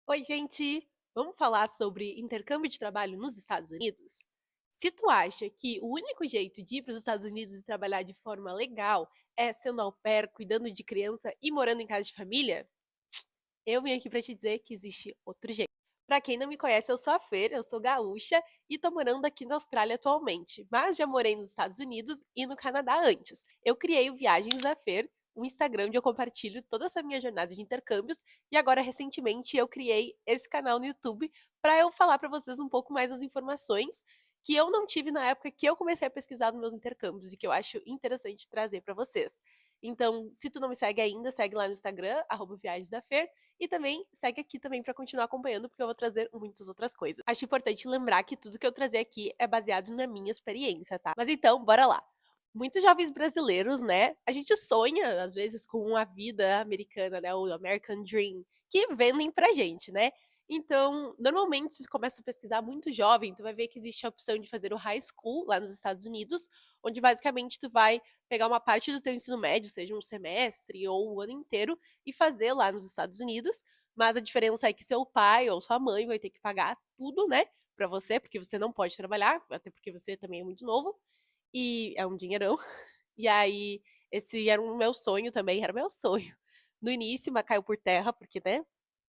Oi, gente! Vamos falar sobre intercâmbio de trabalho nos Estados Unidos? Se tu acha que o único jeito de ir para os Estados Unidos e trabalhar de forma legal é sendo au pair, cuidando de criança e morando em casa de família, eu vim aqui para te dizer que existe outro jeito. Para quem não me conhece, eu sou a Fer, eu sou gaúcha e tô morando aqui na Austrália atualmente, mas já morei nos Estados Unidos e no Canadá antes. Eu criei o Viagens da Fer, um Instagram onde eu compartilho toda essa minha jornada de intercâmbios e agora recentemente eu criei esse canal no YouTube para eu falar para vocês um pouco mais as informações que eu não tive na época que eu comecei a pesquisar nos meus intercâmbios e que eu acho interessante trazer para vocês. Então, se tu não me segue ainda, segue lá no Instagram, @viagensdafer, e também segue aqui também para continuar acompanhando, porque eu vou trazer muitas outras coisas. Acho importante lembrar que tudo que eu trazer aqui é baseado na minha experiência, tá? Mas então, bora lá. Muitos jovens brasileiros, né? A gente sonha, às vezes, com a vida americana, né? O American Dream, que vendem pra gente, né? Então, normalmente, se tu começa a pesquisar muito jovem, tu vai ver que existe a opção de fazer o high school lá nos Estados Unidos, onde basicamente tu vai pegar uma parte do teu ensino médio, seja um semestre ou o ano inteiro, e fazer lá nos Estados Unidos, mas a diferença é que seu pai ou sua mãe vai ter que pagar tudo, né, pra você, porque você não pode trabalhar, até porque você também é muito novo, e é um dinheirão. E aí, esse era o meu sonho também, era o meu sonho. No início, mas caiu por terra, porque, né,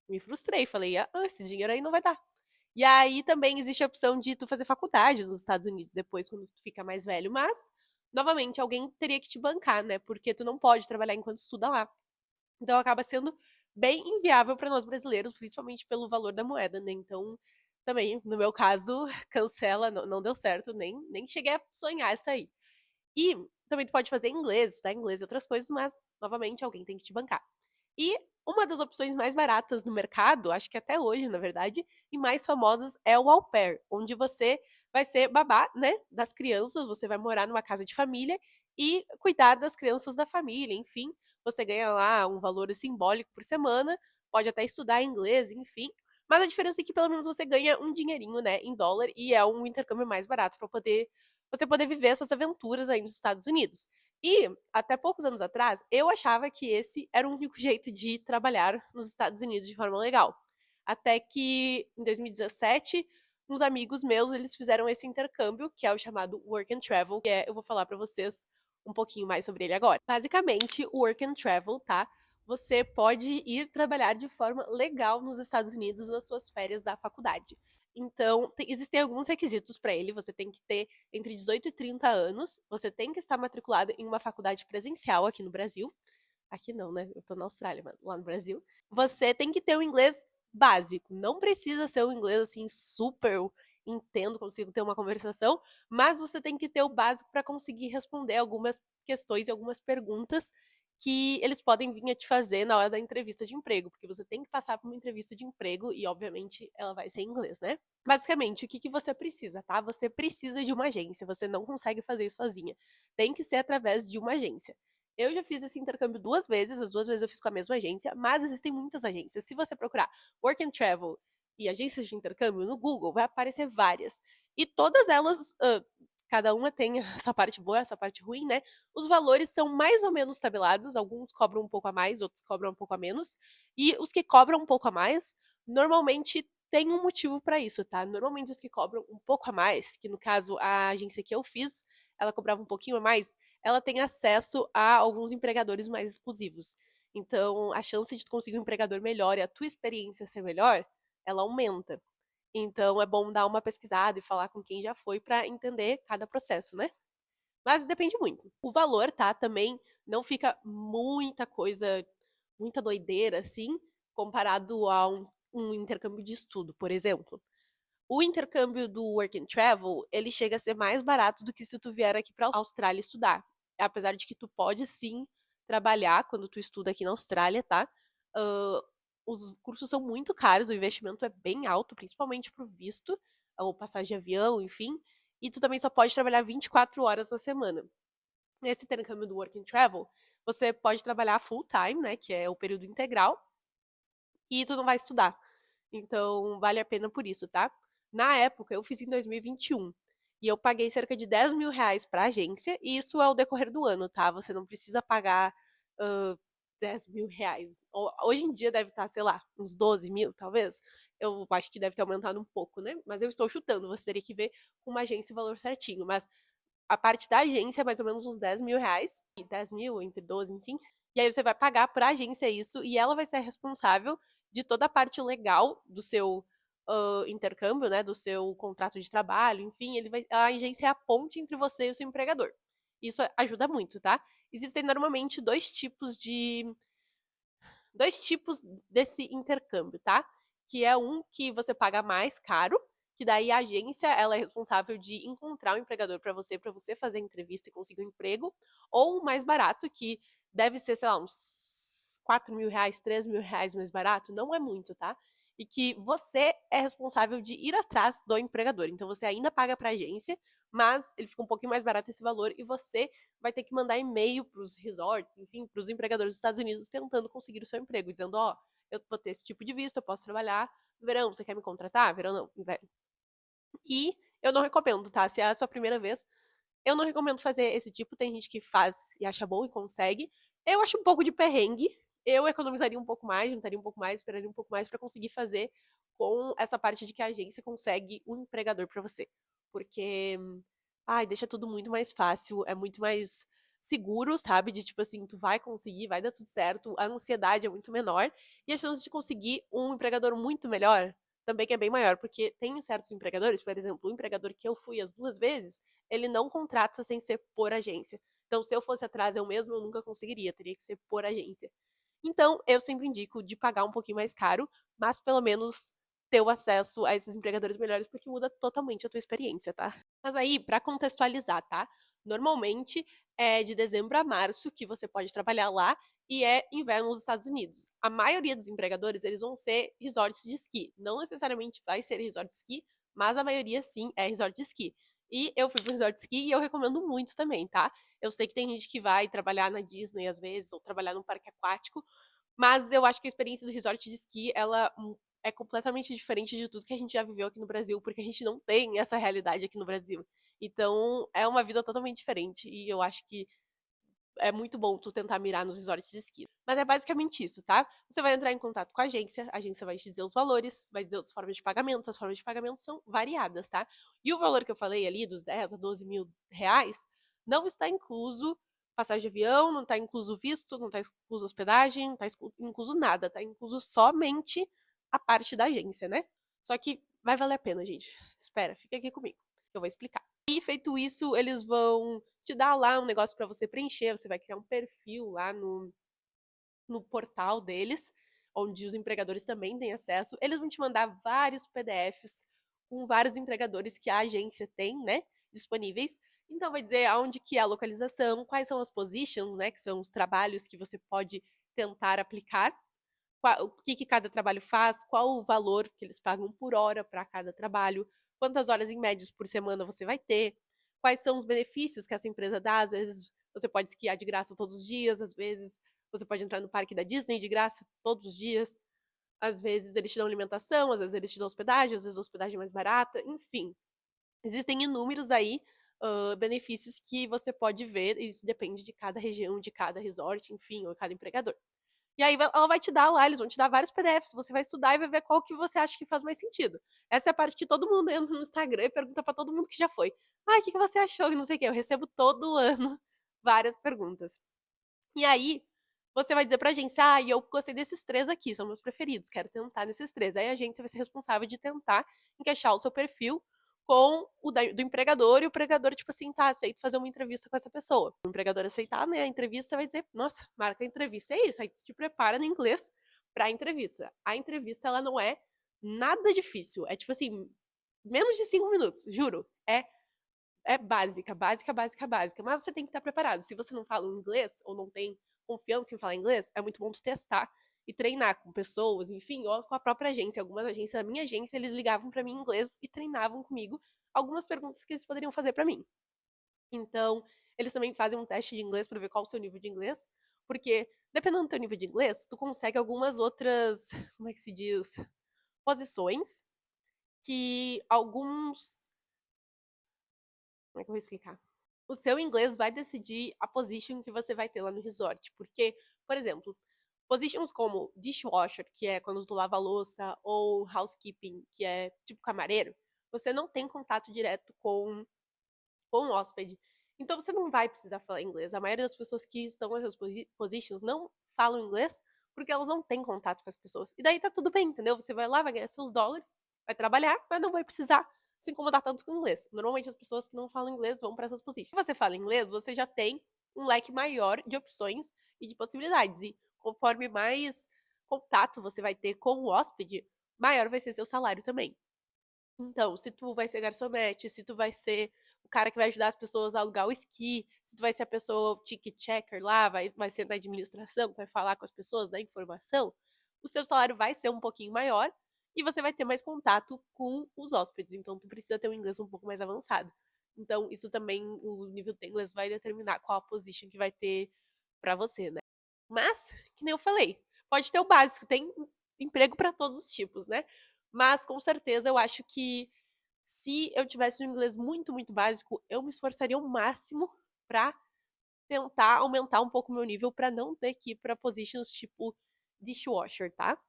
me frustrei, falei: esse dinheiro aí não vai dar". E aí também existe a opção de tu fazer faculdade nos Estados Unidos depois, quando tu fica mais velho, mas, novamente, alguém teria que te bancar, né, porque tu não pode trabalhar enquanto estuda lá. Então acaba sendo bem inviável para nós brasileiros, principalmente pelo valor da moeda, né? Então, também, no meu caso, cancela, não deu certo, nem cheguei a sonhar essa aí. E também tu pode fazer inglês, estudar inglês e outras coisas, mas, novamente, alguém tem que te bancar. E uma das opções mais baratas no mercado, acho que até hoje, na verdade, e mais famosas é o au pair, onde você vai ser babá, né, das crianças, você vai morar numa casa de família e cuidar das crianças da família, enfim. Você ganha lá um valor simbólico por semana, pode até estudar inglês, enfim. Mas a diferença é que pelo menos você ganha um dinheirinho, né, em dólar e é um intercâmbio mais barato para poder você poder viver essas aventuras aí nos Estados Unidos. E, até poucos anos atrás, eu achava que esse era o único jeito de trabalhar nos Estados Unidos de forma legal. Até que, em 2017, uns amigos meus, eles fizeram esse intercâmbio, que é o chamado Work and Travel, eu vou falar pra vocês um pouquinho mais sobre ele agora. Basicamente, o Work and Travel, tá? Você pode ir trabalhar de forma legal nos Estados Unidos nas suas férias da faculdade. Então, existem alguns requisitos para ele. Você tem que ter entre 18 e 30 anos. Você tem que estar matriculado em uma faculdade presencial aqui no Brasil. Aqui não, né? Eu tô na Austrália, mas lá no Brasil. Você tem que ter um inglês básico. Não precisa ser um inglês assim super entendo, consigo ter uma conversação, mas você tem que ter o básico para conseguir responder algumas questões e algumas perguntas que eles podem vir a te fazer na hora da entrevista de emprego, porque você tem que passar por uma entrevista de emprego e, obviamente, ela vai ser em inglês, né? Basicamente, o que você precisa, tá? Você precisa de uma agência, você não consegue fazer isso sozinha. Tem que ser através de uma agência. Eu já fiz esse intercâmbio 2 vezes, as 2 vezes eu fiz com a mesma agência, mas existem muitas agências. Se você procurar Work and Travel e agências de intercâmbio no Google, vai aparecer várias. E todas elas, cada uma tem essa parte boa, essa parte ruim, né? Os valores são mais ou menos tabelados, alguns cobram um pouco a mais, outros cobram um pouco a menos. E os que cobram um pouco a mais, normalmente tem um motivo para isso, tá? Normalmente os que cobram um pouco a mais, que no caso a agência que eu fiz, ela cobrava um pouquinho a mais, ela tem acesso a alguns empregadores mais exclusivos. Então, a chance de tu conseguir um empregador melhor e a tua experiência ser melhor, ela aumenta. Então, é bom dar uma pesquisada e falar com quem já foi para entender cada processo, né? Mas depende muito. O valor, tá? Também não fica muita coisa, muita doideira, assim, comparado a um intercâmbio de estudo, por exemplo. O intercâmbio do Work and Travel, ele chega a ser mais barato do que se tu vier aqui pra Austrália estudar. Apesar de que tu pode sim trabalhar quando tu estuda aqui na Austrália, tá? Hã, os cursos são muito caros, o investimento é bem alto, principalmente pro visto, ou passagem de avião, enfim. E tu também só pode trabalhar 24 horas na semana. Nesse intercâmbio do Work and Travel, você pode trabalhar full time, né, que é o período integral, e tu não vai estudar. Então, vale a pena por isso, tá? Na época, eu fiz em 2021. E eu paguei cerca de R$ 10.000 pra agência, e isso é o decorrer do ano, tá? Você não precisa pagar R$ 10.000. Hoje em dia deve estar, sei lá, uns 12 mil, talvez. Eu acho que deve ter aumentado um pouco, né? Mas eu estou chutando, você teria que ver com uma agência o valor certinho. Mas a parte da agência é mais ou menos uns R$ 10.000, 10 mil, entre 12, enfim. E aí você vai pagar pra agência isso, e ela vai ser responsável de toda a parte legal do seu intercâmbio, né? Do seu contrato de trabalho, enfim, a agência é a ponte entre você e o seu empregador. Isso ajuda muito, tá? Existem normalmente dois tipos desse intercâmbio, tá? Que é um que você paga mais caro, que daí a agência ela é responsável de encontrar um empregador para você fazer a entrevista e conseguir um emprego, ou o mais barato, que deve ser, sei lá, uns R$ 4.000, R$ 3.000 mais barato, não é muito, tá? E que você é responsável de ir atrás do empregador. Então você ainda paga para a agência, mas ele fica um pouquinho mais barato esse valor e você vai ter que mandar e-mail para os resorts, enfim, para os empregadores dos Estados Unidos tentando conseguir o seu emprego, dizendo, ó, eu vou ter esse tipo de visto, eu posso trabalhar no verão, você quer me contratar? Verão não, inverno. E eu não recomendo, tá? Se é a sua primeira vez, eu não recomendo fazer esse tipo, tem gente que faz e acha bom e consegue. Eu acho um pouco de perrengue, eu economizaria um pouco mais, juntaria um pouco mais, esperaria um pouco mais para conseguir fazer com essa parte de que a agência consegue um empregador para você. Porque, ai, deixa tudo muito mais fácil, é muito mais seguro, sabe? De tipo assim, tu vai conseguir, vai dar tudo certo, a ansiedade é muito menor e a chance de conseguir um empregador muito melhor também que é bem maior, porque tem certos empregadores, por exemplo, o empregador que eu fui as 2 vezes, ele não contrata sem ser por agência. Então, se eu fosse atrás eu mesmo, eu nunca conseguiria, teria que ser por agência. Então, eu sempre indico de pagar um pouquinho mais caro, mas pelo menos ter o acesso a esses empregadores melhores, porque muda totalmente a tua experiência, tá? Mas aí, para contextualizar, tá? Normalmente é de dezembro a março que você pode trabalhar lá e é inverno nos Estados Unidos. A maioria dos empregadores, eles vão ser resorts de esqui. Não necessariamente vai ser resort de esqui, mas a maioria sim é resort de esqui. E eu fui pro resort de esqui e eu recomendo muito também, tá? Eu sei que tem gente que vai trabalhar na Disney às vezes, ou trabalhar num parque aquático, mas eu acho que a experiência do resort de esqui, ela é completamente diferente de tudo que a gente já viveu aqui no Brasil, porque a gente não tem essa realidade aqui no Brasil. Então, é uma vida totalmente diferente e eu acho que é muito bom tu tentar mirar nos resorts de esqui. Mas é basicamente isso, tá? Você vai entrar em contato com a agência vai te dizer os valores, vai dizer as formas de pagamento são variadas, tá? E o valor que eu falei ali, dos 10 a 12 mil reais, não está incluso passagem de avião, não está incluso visto, não está incluso hospedagem, não está incluso nada, tá incluso somente a parte da agência, né? Só que vai valer a pena, gente. Espera, fica aqui comigo, que eu vou explicar. E feito isso, eles vão te dar lá um negócio para você preencher, você vai criar um perfil lá no portal deles, onde os empregadores também têm acesso. Eles vão te mandar vários PDFs com vários empregadores que a agência tem, né, disponíveis. Então vai dizer aonde que é a localização, quais são as positions, né, que são os trabalhos que você pode tentar aplicar, o que cada trabalho faz, qual o valor que eles pagam por hora para cada trabalho, quantas horas em média por semana você vai ter, quais são os benefícios que essa empresa dá. Às vezes você pode esquiar de graça todos os dias, às vezes você pode entrar no parque da Disney de graça todos os dias, às vezes eles te dão alimentação, às vezes eles te dão hospedagem, às vezes a hospedagem é mais barata, enfim. Existem inúmeros aí benefícios que você pode ver, e isso depende de cada região, de cada resort, enfim, ou cada empregador. E aí ela vai te dar lá, eles vão te dar vários PDFs, você vai estudar e vai ver qual que você acha que faz mais sentido. Essa é a parte que todo mundo entra no Instagram e pergunta pra todo mundo que já foi. Ai, o que você achou? E não sei o quê. Eu recebo todo ano várias perguntas. E aí, você vai dizer pra agência, eu gostei desses três aqui, são meus preferidos, quero tentar nesses três. Aí a agência vai ser responsável de tentar encaixar o seu perfil com o do empregador, e o empregador, tipo assim, tá, aceito fazer uma entrevista com essa pessoa. O empregador aceitar, né, a entrevista vai dizer, nossa, marca a entrevista, é isso, aí tu te prepara no inglês pra entrevista. A entrevista, ela não é nada difícil, é tipo assim, menos de 5 minutos, juro. É básica, básica, básica, básica. Mas você tem que estar preparado. Se você não fala inglês ou não tem confiança em falar inglês, é muito bom tu testar e treinar com pessoas, enfim, ou com a própria agência. Algumas agências, a minha agência, eles ligavam para mim em inglês e treinavam comigo algumas perguntas que eles poderiam fazer para mim. Então, eles também fazem um teste de inglês para ver qual o seu nível de inglês, porque dependendo do teu nível de inglês, tu consegue algumas outras, como é que se diz, posições que alguns, como é que eu vou explicar? O seu inglês vai decidir a position que você vai ter lá no resort. Porque Por exemplo, positions como dishwasher, que é quando tu lava a louça, ou housekeeping, que é tipo camareiro, você não tem contato direto com o hóspede. Então você não vai precisar falar inglês. A maioria das pessoas que estão nessas positions não falam inglês porque elas não têm contato com as pessoas. E daí tá tudo bem, entendeu? Você vai lá, vai ganhar seus dólares, vai trabalhar, mas não vai precisar se incomodar tanto com o inglês. Normalmente as pessoas que não falam inglês vão para essas positions. Se você fala inglês, você já tem um leque maior de opções e de possibilidades. E conforme mais contato você vai ter com o hóspede, maior vai ser seu salário também. Então, se tu vai ser garçonete, se tu vai ser o cara que vai ajudar as pessoas a alugar o esqui, se tu vai ser a pessoa, o ticket checker lá, vai ser da administração, que vai falar com as pessoas, da informação, o seu salário vai ser um pouquinho maior e você vai ter mais contato com os hóspedes. Então, tu precisa ter um inglês um pouco mais avançado. Então, isso também, o nível de inglês vai determinar qual a position que vai ter pra você, né? Mas, que nem eu falei, pode ter o básico, tem emprego para todos os tipos, né? Mas com certeza eu acho que se eu tivesse um inglês muito, muito básico, eu me esforçaria ao máximo para tentar aumentar um pouco o meu nível para não ter que ir para positions tipo dishwasher, tá?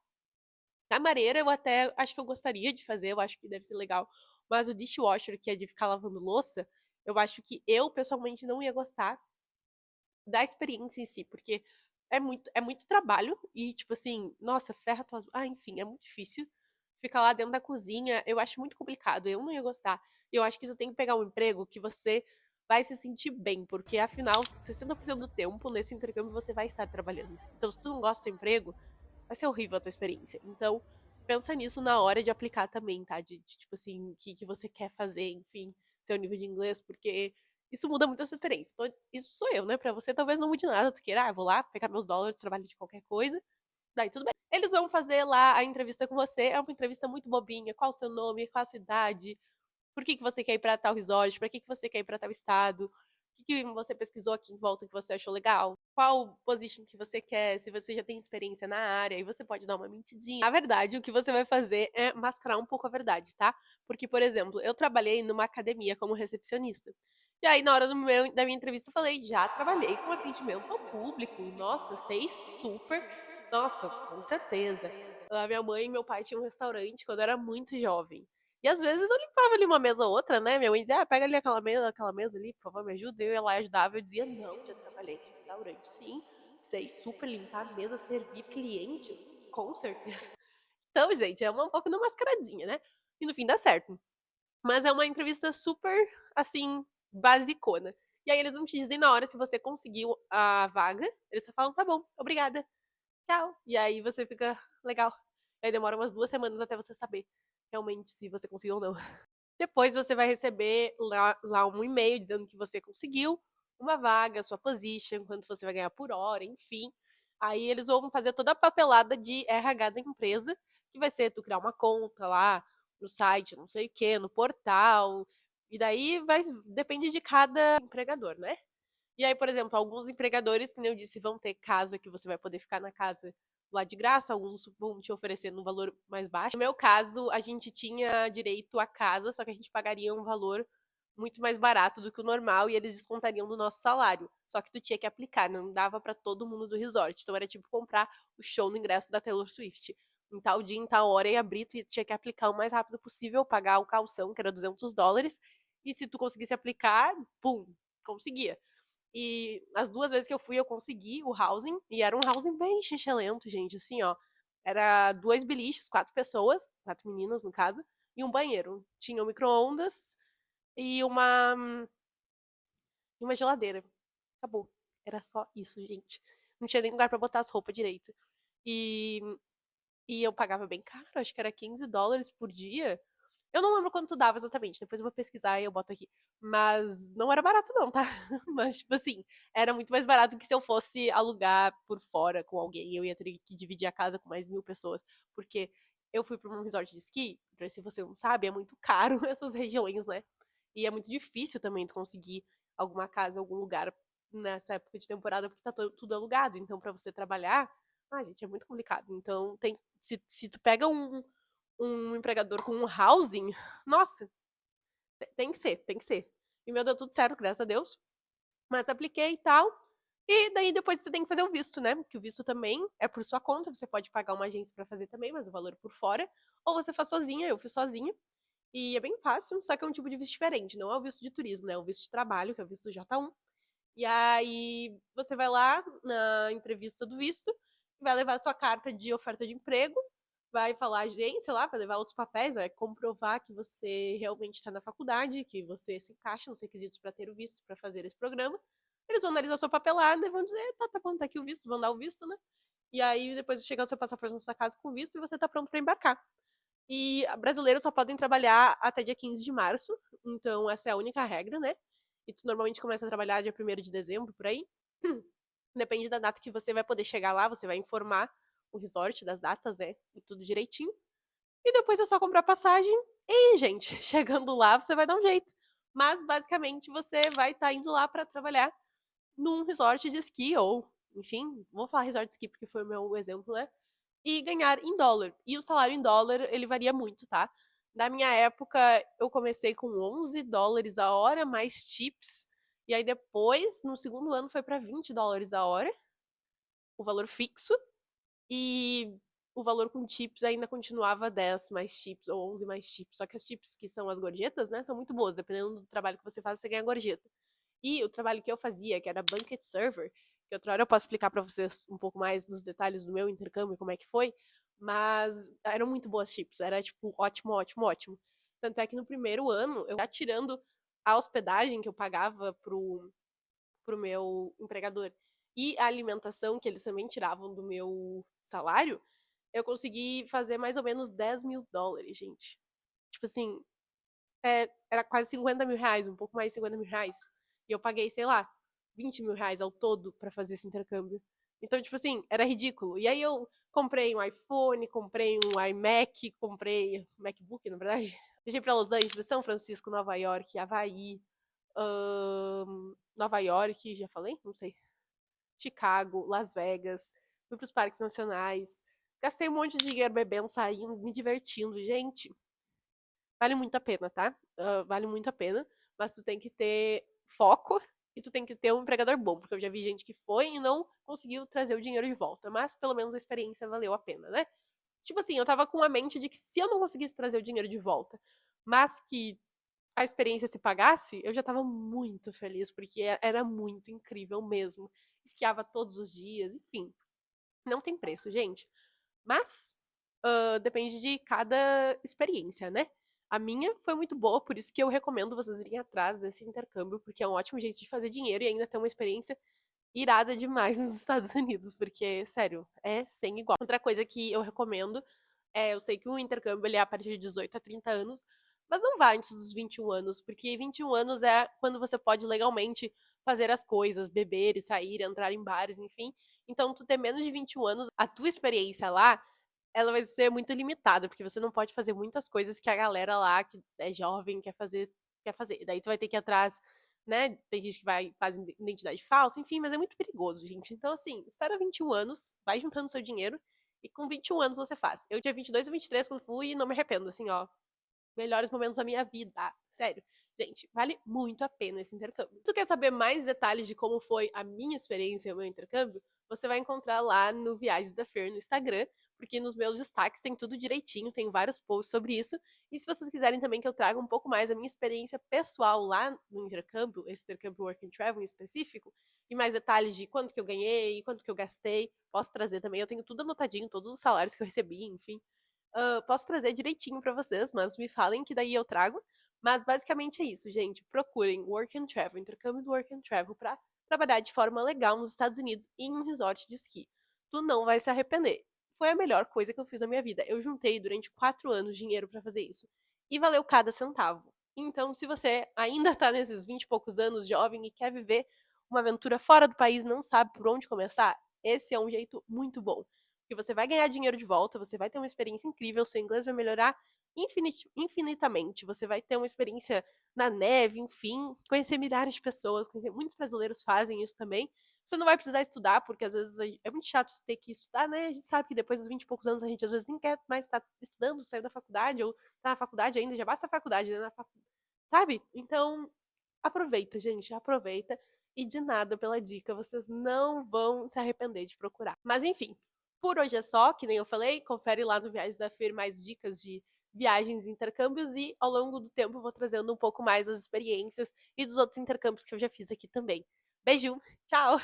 Camareira eu até acho que eu gostaria de fazer, eu acho que deve ser legal, mas o dishwasher, que é de ficar lavando louça, eu acho que eu pessoalmente não ia gostar da experiência em si, porque é muito trabalho e, tipo assim, nossa, ferra tuas. Ah, enfim, é muito difícil ficar lá dentro da cozinha. Eu acho muito complicado, eu não ia gostar. E eu acho que tu tem que pegar um emprego que você vai se sentir bem, porque afinal, 60% do tempo nesse intercâmbio você vai estar trabalhando. Então, se tu não gosta do emprego, vai ser horrível a tua experiência. Então, pensa nisso na hora de aplicar também, tá? De tipo assim, o que você quer fazer, enfim, seu nível de inglês, porque isso muda muito a sua experiência. Então, isso sou eu, né? Pra você talvez não mude nada. Tu queira, eu vou lá pegar meus dólares, trabalho de qualquer coisa. Daí tudo bem. Eles vão fazer lá a entrevista com você. É uma entrevista muito bobinha. Qual o seu nome? Qual a sua idade? Por que você quer ir pra tal resort? Pra que você quer ir pra tal estado? O que você pesquisou aqui em volta que você achou legal? Qual position que você quer? Se você já tem experiência na área, e você pode dar uma mentidinha. Na verdade, o que você vai fazer é mascarar um pouco a verdade, tá? Porque, por exemplo, eu trabalhei numa academia como recepcionista. E aí, na hora da minha entrevista, eu falei: já trabalhei com atendimento ao público. Nossa, sei super. Nossa, com certeza. A minha mãe e meu pai tinham um restaurante quando eu era muito jovem. E às vezes eu limpava ali uma mesa ou outra, né? Minha mãe dizia: pega ali aquela mesa ali, por favor, me ajuda. Eu ia lá e ajudava. Eu dizia: não, já trabalhei em restaurante, sim. Sei super limpar a mesa, servir clientes, com certeza. Então, gente, é um pouco de uma mascaradinha, né? E no fim dá certo. Mas é uma entrevista super, assim, basicona. E aí eles não te dizem na hora se você conseguiu a vaga. Eles só falam: tá bom, obrigada, tchau. E aí você fica legal. Aí demora umas 2 semanas até você saber realmente se você conseguiu ou não. Depois você vai receber lá um e-mail dizendo que você conseguiu uma vaga, sua position, quanto você vai ganhar por hora, enfim. Aí eles vão fazer toda a papelada de RH da empresa, que vai ser tu criar uma conta lá no site, não sei o que, no portal. E daí depende de cada empregador, né? E aí, por exemplo, alguns empregadores, que nem eu disse, vão ter casa que você vai poder ficar na casa lá de graça, alguns vão te oferecendo um valor mais baixo. No meu caso, a gente tinha direito à casa, só que a gente pagaria um valor muito mais barato do que o normal e eles descontariam do nosso salário. Só que tu tinha que aplicar, não dava para todo mundo do resort. Então era tipo comprar o show no ingresso da Taylor Swift. Em tal dia, em tal hora, ia abrir, tu tinha que aplicar o mais rápido possível, pagar o calção, que era $200. E se tu conseguisse aplicar, pum, conseguia. E as 2 vezes que eu fui, eu consegui o housing. E era um housing bem xixelento, gente. Assim, ó. Era 2 beliches, 4 pessoas, 4 meninas, no caso, e um banheiro. Tinha um micro-ondas e uma geladeira. Acabou. Era só isso, gente. Não tinha nem lugar pra botar as roupas direito. E, e eu pagava bem caro, acho que era $15 por dia. Eu não lembro quanto dava exatamente, depois eu vou pesquisar e eu boto aqui. Mas não era barato não, tá? Mas, tipo assim, era muito mais barato que se eu fosse alugar por fora com alguém. Eu ia ter que dividir a casa com mais 1.000 pessoas. Porque eu fui pra um resort de esqui, pra se você não sabe, é muito caro essas regiões, né? E é muito difícil também tu conseguir alguma casa, algum lugar nessa época de temporada, porque tá tudo alugado. Então, pra você trabalhar, gente, é muito complicado. Então, se tu pega um empregador com um housing, nossa, tem que ser, tem que ser. E meu deu tudo certo, graças a Deus. Mas apliquei e tal. E daí depois você tem que fazer o visto, né? Que o visto também é por sua conta, você pode pagar uma agência pra fazer também, mas o valor é por fora. Ou você faz sozinha, eu fiz sozinha. E é bem fácil, só que é um tipo de visto diferente, não é o visto de turismo, né? É o visto de trabalho, que é o visto J1. E aí você vai lá na entrevista do visto, vai levar a sua carta de oferta de emprego, vai falar a agência lá, vai levar outros papéis, vai comprovar que você realmente está na faculdade, que você se encaixa nos requisitos para ter o visto, para fazer esse programa. Eles vão analisar sua papelada e vão dizer, tá bom, tá aqui o visto, vão dar o visto, né? E aí depois chega o seu passaporte na sua casa com o visto e você tá pronto para embarcar. E brasileiros só podem trabalhar até dia 15 de março, então essa é a única regra, né? E tu normalmente começa a trabalhar dia 1º de dezembro, por aí. Depende da data que você vai poder chegar lá, você vai informar o resort das datas, né? E tudo direitinho. E depois é só comprar passagem. E, gente, chegando lá, você vai dar um jeito. Mas, basicamente, você vai estar indo lá para trabalhar num resort de esqui, ou, enfim, vou falar resort de esqui porque foi o meu exemplo, né? E ganhar em dólar. E o salário em dólar, ele varia muito, tá? Na minha época, eu comecei com 11 dólares a hora, mais tips. E aí depois, no segundo ano, foi para 20 dólares a hora, o valor fixo. E o valor com tips ainda continuava 10 mais chips, ou 11 mais chips. Só que as chips, que são as gorjetas, né, são muito boas. Dependendo do trabalho que você faz, você ganha gorjeta. E o trabalho que eu fazia, que era Banquet Server, que outra hora eu posso explicar para vocês um pouco mais nos detalhes do meu intercâmbio, como é que foi, mas eram muito boas chips. Era, tipo, ótimo, ótimo, ótimo. Tanto é que no primeiro ano, eu já tirando a hospedagem que eu pagava pro meu empregador e a alimentação, que eles também tiravam do meu salário, eu consegui fazer mais ou menos 10 mil dólares, gente. Tipo assim, era quase 50 mil reais, um pouco mais de 50 mil reais. E eu paguei, sei lá, 20 mil reais ao todo pra fazer esse intercâmbio. Então, tipo assim, era ridículo. E aí eu comprei um iPhone, comprei um iMac, comprei um MacBook, na verdade. Viajei pra Los Angeles, São Francisco, Nova York, Havaí, Nova York, já falei? Não sei. Chicago, Las Vegas, fui pros parques nacionais, gastei um monte de dinheiro bebendo, saindo, me divertindo. Gente, vale muito a pena, tá? Vale muito a pena, mas tu tem que ter foco e tu tem que ter um empregador bom, porque eu já vi gente que foi e não conseguiu trazer o dinheiro de volta, mas pelo menos a experiência valeu a pena, né? Tipo assim, eu tava com a mente de que se eu não conseguisse trazer o dinheiro de volta, mas que a experiência se pagasse, eu já tava muito feliz, porque era muito incrível mesmo. Esquiava todos os dias, enfim. Não tem preço, gente. Mas depende de cada experiência, né? A minha foi muito boa, por isso que eu recomendo vocês irem atrás desse intercâmbio, porque é um ótimo jeito de fazer dinheiro e ainda ter uma experiência irada demais nos Estados Unidos, porque, sério, é sem igual. Outra coisa que eu recomendo eu sei que o intercâmbio ele é a partir de 18 a 30 anos, mas não vai antes dos 21 anos, porque 21 anos é quando você pode legalmente fazer as coisas, beber e sair, entrar em bares, enfim. Então, tu ter menos de 21 anos, a tua experiência lá, ela vai ser muito limitada, porque você não pode fazer muitas coisas que a galera lá, que é jovem, quer fazer. Daí tu vai ter que ir atrás, né? Tem gente que vai faz identidade falsa, enfim, mas é muito perigoso, gente. Então, assim, espera 21 anos, vai juntando seu dinheiro, e com 21 anos você faz. Eu tinha 22 ou 23 quando fui e não me arrependo, assim, ó. Melhores momentos da minha vida. Sério. Gente, vale muito a pena esse intercâmbio. Se tu quer saber mais detalhes de como foi a minha experiência e o meu intercâmbio, você vai encontrar lá no Viagens da Fer no Instagram, porque nos meus destaques tem tudo direitinho, tem vários posts sobre isso. E se vocês quiserem também que eu traga um pouco mais a minha experiência pessoal lá no intercâmbio, esse intercâmbio Work and Travel em específico, e mais detalhes de quanto que eu ganhei, quanto que eu gastei, posso trazer também. Eu tenho tudo anotadinho, todos os salários que eu recebi, enfim. Posso trazer direitinho pra vocês, mas me falem que daí eu trago. Mas basicamente é isso, gente. Procurem Work and Travel, intercâmbio do Work and Travel pra trabalhar de forma legal nos Estados Unidos em um resort de esqui. Tu não vai se arrepender. Foi a melhor coisa que eu fiz na minha vida. Eu juntei durante 4 anos dinheiro pra fazer isso. E valeu cada centavo. Então, se você ainda tá nesses 20 e poucos anos, jovem, e quer viver uma aventura fora do país, não sabe por onde começar, esse é um jeito muito bom. Porque você vai ganhar dinheiro de volta, você vai ter uma experiência incrível, seu inglês vai melhorar infinitamente. Você vai ter uma experiência na neve, enfim, conhecer milhares de pessoas, conhecer, muitos brasileiros fazem isso também. Você não vai precisar estudar, porque às vezes é muito chato você ter que estudar, né? A gente sabe que depois dos 20 e poucos anos a gente às vezes nem quer mais estar estudando, saiu da faculdade, ou tá na faculdade ainda, já basta a faculdade, né? Sabe? Então, aproveita, gente, aproveita. E de nada pela dica, vocês não vão se arrepender de procurar. Mas enfim, por hoje é só, que nem eu falei, confere lá no Viagens da Fer mais dicas de viagens e intercâmbios e ao longo do tempo eu vou trazendo um pouco mais as experiências e dos outros intercâmbios que eu já fiz aqui também. Beijo, tchau!